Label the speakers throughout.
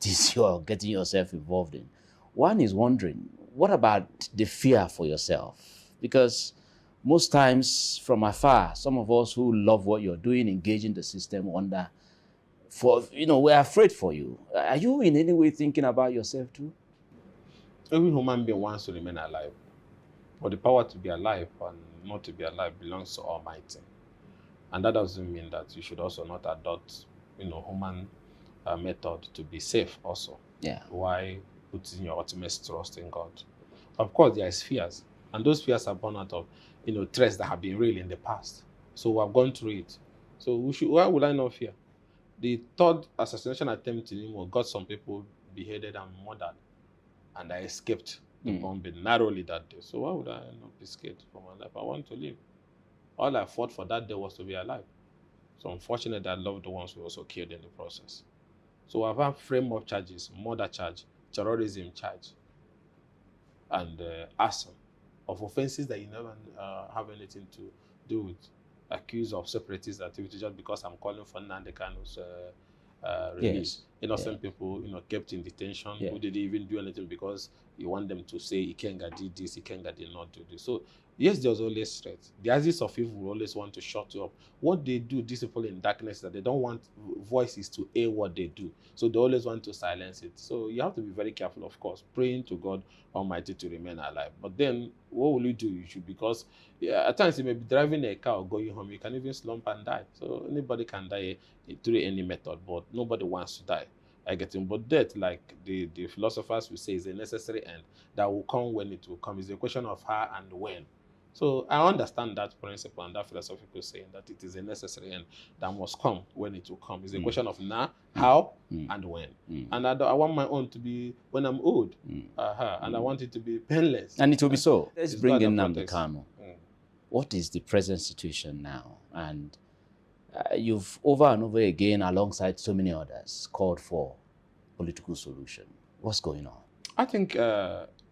Speaker 1: it is you're getting yourself involved in. One is wondering, what about the fear for yourself? Because most times from afar, some of us who love what you're doing, engaging the system, wonder, we're afraid for you. Are you in any way thinking about yourself too?
Speaker 2: Every human being wants to remain alive. But the power to be alive and not to be alive belongs to Almighty. And that doesn't mean that you should also not adopt, human method to be safe also.
Speaker 1: Yeah.
Speaker 2: Why putting your ultimate trust in God? Of course, there is fears. And those fears are born out of, threats that have been real in the past. So we have gone through it. So why would I not fear? The third assassination attempt in Imo got some people beheaded and murdered. And I escaped the bombing narrowly that day. So why would I not be scared for my life? I want to live. All I fought for that day was to be alive. So unfortunately, that loved ones were also killed in the process. So I've had frame of charges, murder charge, terrorism charge, and arson of offenses that you never have anything to do with. Accused of separatist activity just because I'm calling for Nnamdi Kanu's release.
Speaker 1: Yes.
Speaker 2: Innocent people, kept in detention who didn't even do anything because you want them to say Ikenga did this, Ikenga did not do this. So yes, there's always threat. The axis of evil will always want to shut you up. What they do, these people in darkness, that they don't want voices to air what they do. So they always want to silence it. So you have to be very careful, of course, praying to God Almighty to remain alive. But then what will you do? You should, because at times you may be driving a car or going home, you can even slump and die. So anybody can die through any method, but nobody wants to die. I get him. But death, like the philosophers will say, is a necessary end that will come when it will come. It's a question of how and when. So I understand that principle and that philosophical saying that it is a necessary end that must come when it will come. It's a question of now, how, and when. And I want my own to be when I'm old. And I want it to be painless.
Speaker 1: And it will be so. Let's
Speaker 2: It's
Speaker 1: bring
Speaker 2: God
Speaker 1: in
Speaker 2: that
Speaker 1: Nnamdi
Speaker 2: protects.
Speaker 1: Kanu. What is the present situation now? And you've over and over again, alongside so many others, called for political solution. What's going on?
Speaker 2: I think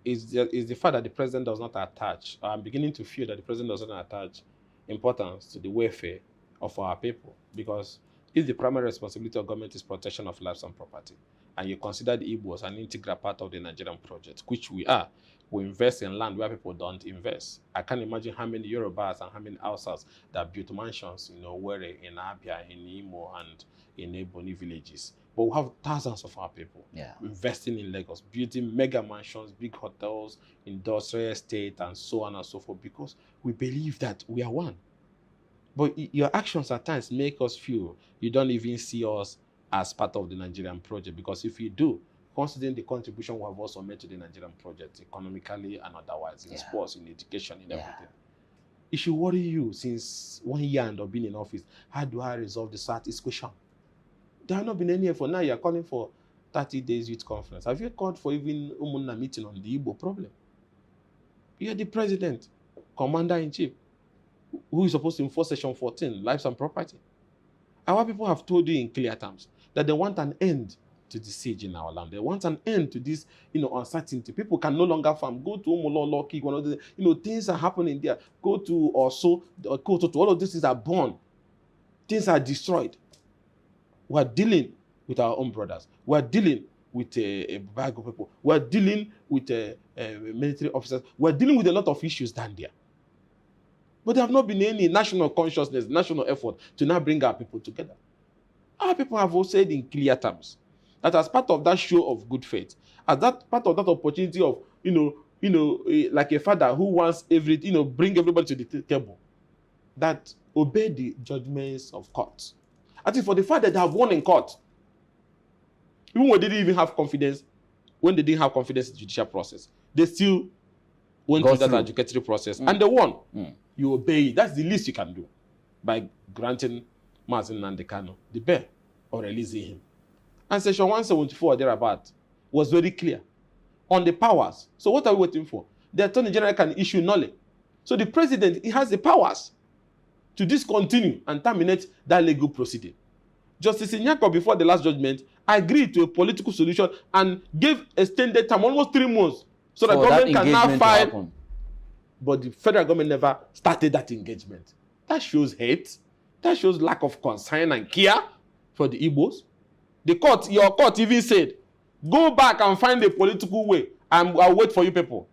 Speaker 2: is the fact that the president does not attach. I'm beginning to feel that the president does not attach importance to the welfare of our people, because if the primary responsibility of government is protection of lives and property, and you consider the Igbos an integral part of the Nigerian project, which we are, we invest in land where people don't invest. I can't imagine how many Yorubas and how many Hausas that built mansions, where in Abia, in Imo, and in Ebony villages. But we have thousands of our people investing in Lagos, building mega mansions, big hotels, industrial estate, and so on and so forth, because we believe that we are one. But your actions at times make us feel you don't even see us as part of the Nigerian project, because if you do, considering the contribution we have also made to the Nigerian project, economically and otherwise, in sports, in education, in everything, it should worry you since 1 year and of being in office. How do I resolve the Southeast question? There have not been any effort. Now you're calling for 30 days youth conference. Have you called for even Umunna meeting on the Igbo problem? You're the president, commander-in-chief, who is supposed to enforce Section 14, lives and property. Our people have told you in clear terms that they want an end to the siege in our land. They want an end to this, uncertainty. People can no longer farm. Go to Umulolo, Kik, things are happening there. Go to Oso, Kototo, all of these things are born. Things are destroyed. We are dealing with our own brothers. We are dealing with a bag of people. We are dealing with military officers. We are dealing with a lot of issues down there. But there have not been any national consciousness, national effort to now bring our people together. Our people have all said in clear terms that as part of that show of good faith, as that part of that opportunity of, like a father who wants bring everybody to the table, that obey the judgments of courts. I think for the fact that they have won in court, even when they didn't even have confidence, in the judicial process, they still went through that adjudicatory process and they won. You obey it. That's the least you can do by granting Mazi Nnamdi Kanu the bail or releasing him. And Section 174 thereabout was very clear on the powers. So what are we waiting for? The Attorney General can issue nullity. So the president, he has the powers to discontinue and terminate that legal proceeding. Justice Inyako, before the last judgment, agreed to a political solution and gave extended time, almost 3 months, so that government can now file. But the federal government never started that engagement. That shows hate. That shows lack of concern and care for the Igbos. Your court even said Go back and find a political way. I'll wait for you people.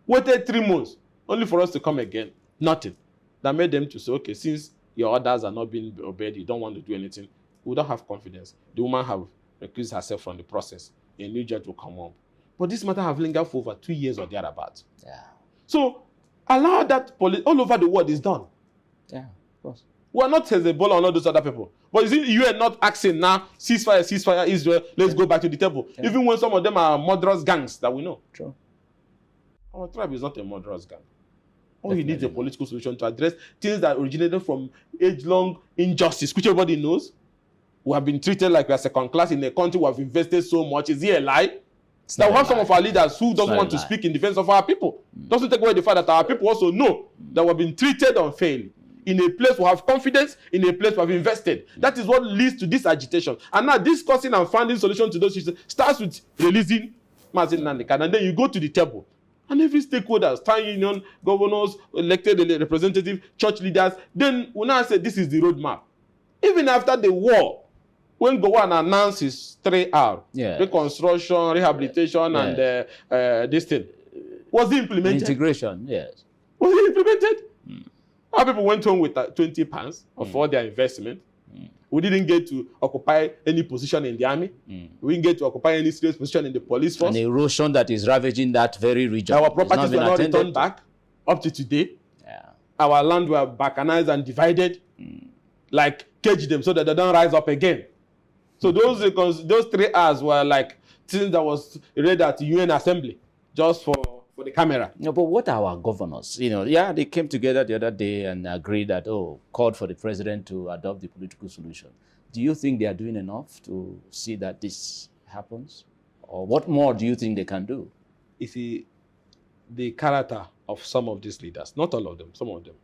Speaker 2: Waited 3 months only for us to come again. Nothing. That made them to say, okay, since your orders are not being obeyed, you don't want to do anything. We don't have confidence. The woman have recused herself from the process. A new judge will come up. But this matter have lingered for over 2 years or thereabouts.
Speaker 1: Yeah.
Speaker 2: So allow that all over the world is done.
Speaker 1: Yeah, of course.
Speaker 2: We are not Hezbollah or all those other people. But you see, you are not asking now, ceasefire, Israel, let's go back to the table. Yeah. Even when some of them are murderous gangs that we know.
Speaker 1: True.
Speaker 2: Our tribe is not a murderous gang. All you need is a political solution to address things that originated from age-long injustice, which everybody knows. We have been treated like we are second class in a country we have invested so much. Is it a lie? That we have some of our leaders who doesn't want to speak in defense of our people. Doesn't take away the fact that our people also know that we have been treated unfairly. In a place we have confidence, in a place we have invested. That is what leads to this agitation. And now discussing and finding solutions to those issues starts with releasing Mazi Nnamdi Kanu, and then you go to the table. And every stakeholder, town union, governors, elected representative, church leaders, then we now say this is the roadmap. Even after the war, when Gowon announced his 3R, reconstruction, rehabilitation, and this thing, was it implemented?
Speaker 1: Integration, yes.
Speaker 2: Was it implemented? Our people went home with 20 pounds of all their investment. We didn't get to occupy any position in the army. We didn't get to occupy any serious position in the police force.
Speaker 1: An erosion that is ravaging that very region.
Speaker 2: Our properties were not returned back up to today.
Speaker 1: Yeah.
Speaker 2: Our land were balkanized and divided, like cage them so that they don't rise up again. So those 3 hours were like things that was read at the UN Assembly just for the camera.
Speaker 1: No, but what are our governors? You know, yeah, they came together the other day and agreed that, called for the president to adopt the political solution. Do you think they are doing enough to see that this happens? Or what more do you think they can do?
Speaker 2: You see, the character of some of these leaders, not all of them, some of them,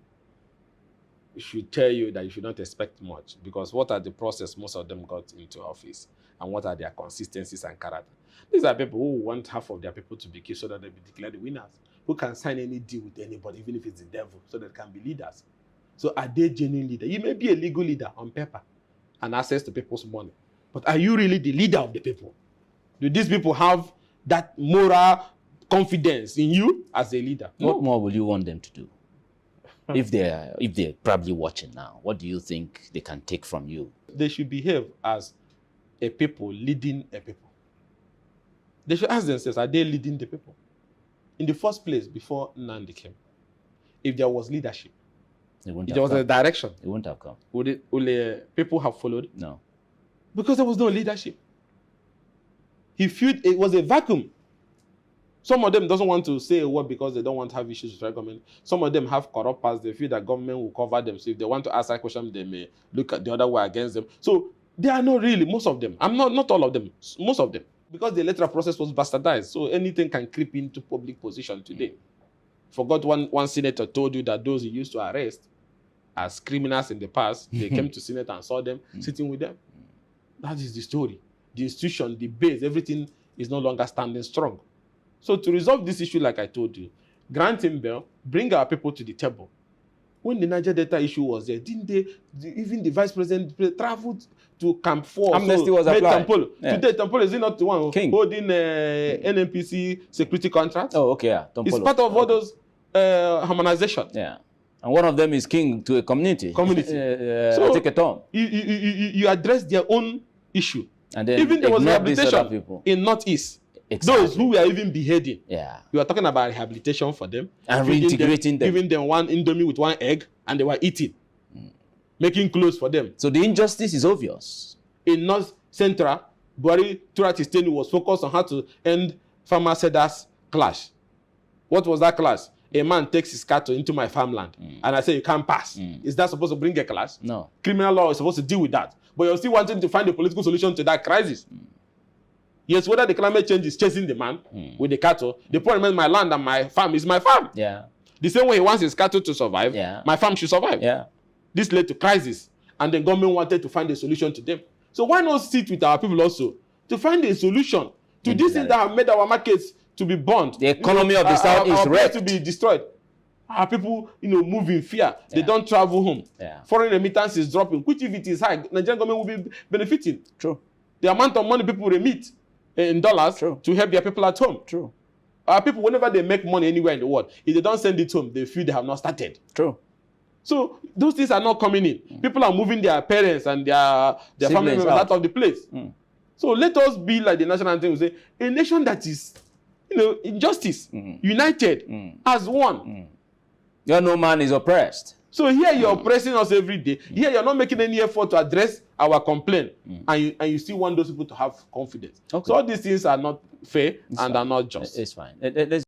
Speaker 2: should tell you that you should not expect much, because what are the process most of them got into office, and what are their consistencies and character? These are people who want half of their people to be killed so that they be declared the winners, who can sign any deal with anybody, even if it's the devil, so that they can be leaders. So are they genuine leaders? You may be a legal leader on paper and access to people's money, but are you really the leader of the people? Do these people have that moral confidence in you as a leader?
Speaker 1: What more will you want them to do? If they're probably watching now, what do you think they can take from you?
Speaker 2: They should behave as a people leading a people. They should ask themselves, are they leading the people? In the first place, before Nnamdi came, if there was leadership, if there was a direction,
Speaker 1: it wouldn't have come.
Speaker 2: Would people have followed?
Speaker 1: No.
Speaker 2: Because there was no leadership. It was a vacuum. Some of them doesn't want to say a word because they don't want to have issues with the government. Some of them have corrupt past. They feel that government will cover them. So if they want to ask that question, they may look at the other way against them. So they are not really, most of them. Not all of them, most of them. Because the electoral process was bastardized. So anything can creep into public position today. Forgot one senator told you that those he used to arrest as criminals in the past, they came to Senate and saw them sitting with them. That is the story. The institution, the base, everything is no longer standing strong. So to resolve this issue, like I told you, grant him bail, bring our people to the table. When the Niger Delta issue was there, didn't they, even the vice president traveled to Camp 4.
Speaker 1: Amnesty was applied.
Speaker 2: Yeah. Today, Tampolo is not the one holding NNPC security contract.
Speaker 1: Oh, okay, yeah.
Speaker 2: It's part of all those harmonization.
Speaker 1: Yeah. And one of them is king to a community.
Speaker 2: So
Speaker 1: take a turn.
Speaker 2: You address their own issue.
Speaker 1: And then
Speaker 2: even there was rehabilitation in Northeast. Exactly. Those who were even beheading.
Speaker 1: Yeah.
Speaker 2: You are talking about rehabilitation for them.
Speaker 1: And reintegrating them.
Speaker 2: Giving them one indomie with one egg, and they were eating. Making clothes for them.
Speaker 1: So the injustice is obvious.
Speaker 2: In North Central, Buhari throughout his tenure was focused on how to end farmer-sellers clash. What was that clash? A man takes his cattle into my farmland, and I say you can't pass. Is that supposed to bring a clash?
Speaker 1: No.
Speaker 2: Criminal law is supposed to deal with that. But you're still wanting to find a political solution to that crisis. Yes, whether the climate change is chasing the man with the cattle, the problem is my land and my farm is my farm.
Speaker 1: Yeah.
Speaker 2: The same way he wants his cattle to survive, my farm should survive.
Speaker 1: Yeah.
Speaker 2: This led to crisis, and the government wanted to find a solution to them. So why not sit with our people also to find a solution to these things that have made our markets to be burned?
Speaker 1: The economy of the South is wrecked.
Speaker 2: To be destroyed. Our people, move in fear. Yeah. They don't travel home.
Speaker 1: Yeah.
Speaker 2: Foreign remittance is dropping, which if it is high, Nigerian government will be benefiting.
Speaker 1: True.
Speaker 2: The amount of money people remit in dollars
Speaker 1: True.
Speaker 2: to help their people at home.
Speaker 1: True.
Speaker 2: Our people, whenever they make money anywhere in the world, if they don't send it home, they feel they have not started.
Speaker 1: True.
Speaker 2: So those things are not coming in. People are moving their parents and their family members out of the place. So let us be like the national anthem will say, a nation that is, in justice, united, as one.
Speaker 1: Where no man is oppressed.
Speaker 2: So here you're oppressing us every day. Here you're not making any effort to address our complaint. And you still want those people to have confidence. Okay. So all these things are not fair and are not just.
Speaker 1: It's fine. Let's